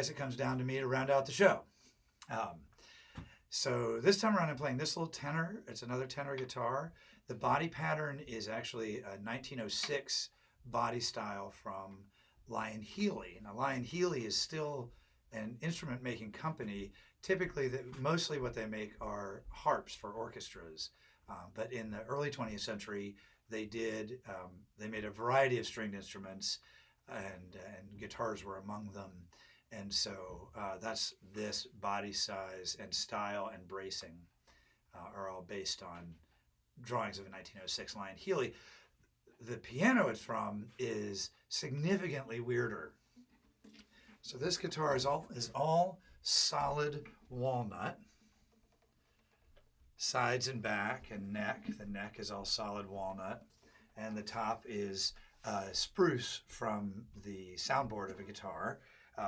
guess it comes down to me to round out the show. Um, so this time around, I'm playing this little tenor. It's another tenor guitar. The body pattern is actually a 1906 body style from Lion Healy. Now, Lion Healy is still an instrument making company. Typically, mostly what they make are harps for orchestras. But in the early 20th century, they made a variety of stringed instruments, and guitars were among them. And so that's this body size and style and bracing are all based on drawings of a 1906 Lion Healy. The piano it's from is significantly weirder. So this guitar is all solid walnut, sides and back and neck. The neck is all solid walnut, and the top is spruce from the soundboard of a guitar,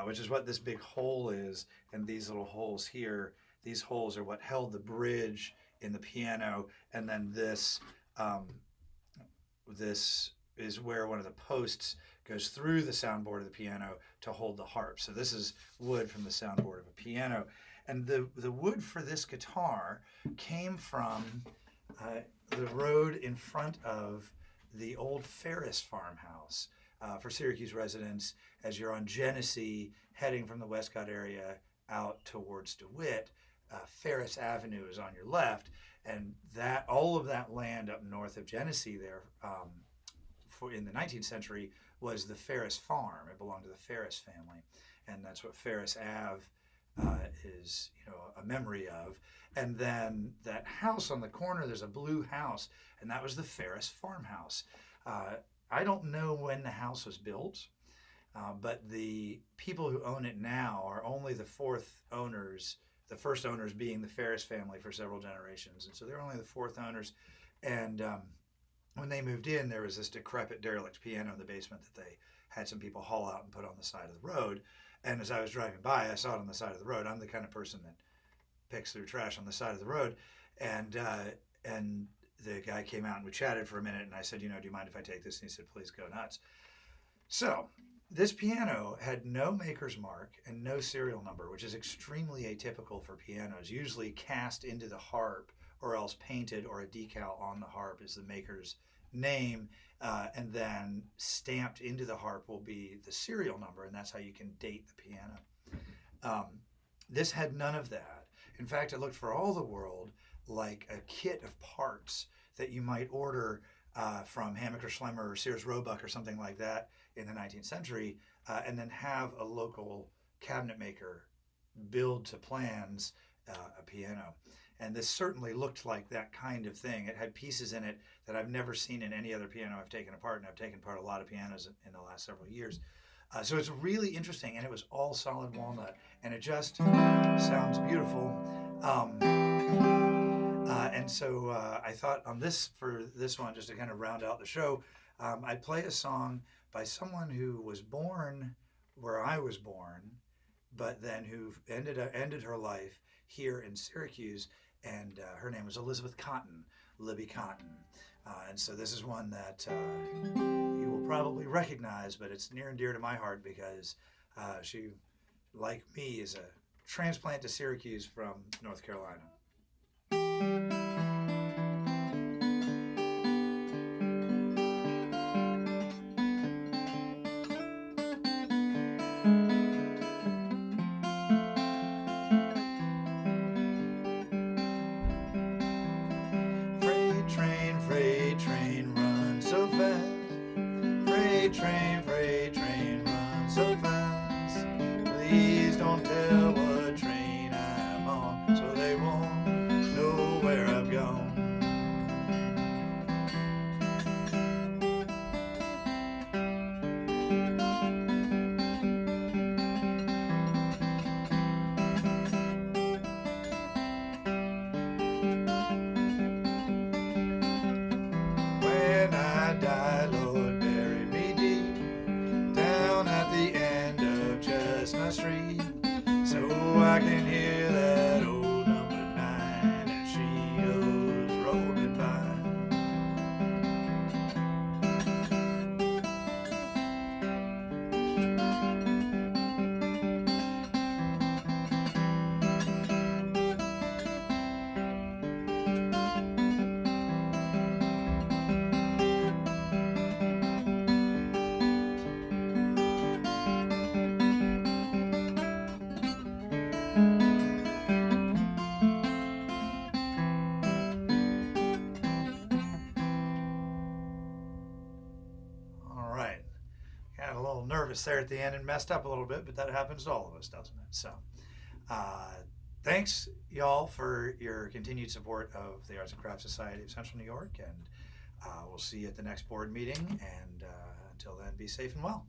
which is what this big hole is, and these little holes here. These holes are what held the bridge in the piano, and then this is where one of the posts goes through the soundboard of the piano to hold the harp. So this is wood from the soundboard of a piano. And the wood for this guitar came from the road in front of the old Ferris farmhouse for Syracuse residents. As you're on Genesee, heading from the Westcott area out towards DeWitt, Ferris Avenue is on your left, and that all of that land up north of Genesee there, in the 19th century, was the Ferris farm. It belonged to the Ferris family, and that's what Ferris Ave is, a memory of. And then that house on the corner, there's a blue house, and that was the Ferris farmhouse. I don't know when the house was built, but the people who own it now are only the fourth owners, the first owners being the Ferris family for several generations. And so they're only the fourth owners. And when they moved in, there was this decrepit, derelict piano in the basement that they had some people haul out and put on the side of the road. And as I was driving by, I saw it on the side of the road. I'm the kind of person that picks through trash on the side of the road. And the guy came out and we chatted for a minute, and I said, do you mind if I take this? And he said, please go nuts. So this piano had no maker's mark and no serial number, which is extremely atypical for pianos. Usually cast into the harp or else painted, or a decal on the harp is the maker's name, and then stamped into the harp will be the serial number, and that's how you can date the piano. This had none of that. In fact, it looked for all the world like a kit of parts that you might order from Hammacher Schlemmer or Sears Roebuck or something like that in the 19th century, and then have a local cabinet maker build to plans a piano. And this certainly looked like that kind of thing. It had pieces in it that I've never seen in any other piano I've taken apart, and I've taken apart a lot of pianos in the last several years. So it's really interesting, and it was all solid walnut, and it just sounds beautiful. And so I thought for this one, just to kind of round out the show, I'd play a song by someone who was born where I was born, but then who ended her life here in Syracuse, and her name was Elizabeth Cotton, Libby Cotton. And so this is one that you will probably recognize, but it's near and dear to my heart because she, like me, is a transplant to Syracuse from North Carolina. Freight train, run so fast. Freight train, run so fast. Please don't tell what train I'm on, so they won't know where I've gone. When I die, Lord, bury me deep down at the end of Chestnut Street, so I can hear that old number 9 as she goes rolling by. nervous there at the end and messed up a little bit, but that happens to all of us, doesn't it? So, thanks, y'all, for your continued support of the Arts and Crafts Society of Central New York, and we'll see you at the next board meeting. And until then, be safe and well.